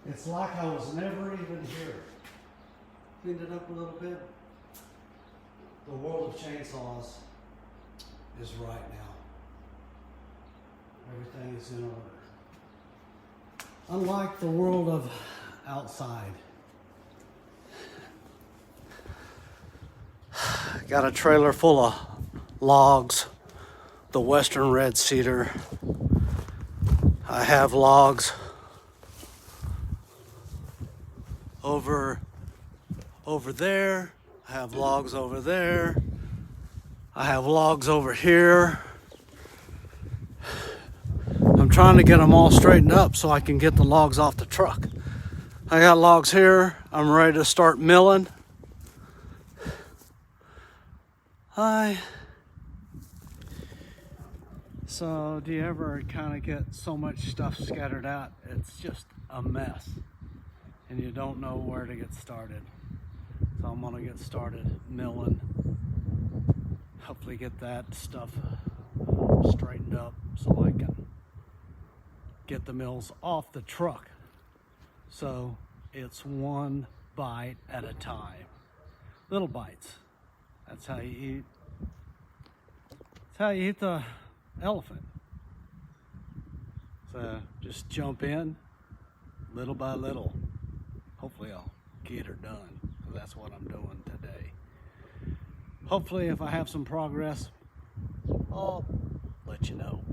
It's like I was never even here. Cleaned it up a little bit. The world of chainsaws is right now. Everything is in order. Unlike the world of outside. Got a trailer full of logs, the Western red cedar. I have logs over there. I have logs over there. I have logs over here. I'm trying to get them all straightened up so I can get the logs off the truck. I got logs here. I'm ready to start milling. So do you ever kind of get so much stuff scattered out, it's just a mess and you don't know where to get started? So I'm gonna get started milling. Hopefully get that stuff straightened up so I can get the mills off the truck. So it's one bite at a time. Little bites. That's how you eat. That's how you eat the elephant. So just jump in little by little. Hopefully I'll get her done. So that's what I'm doing today. Hopefully if I have some progress, I'll let you know.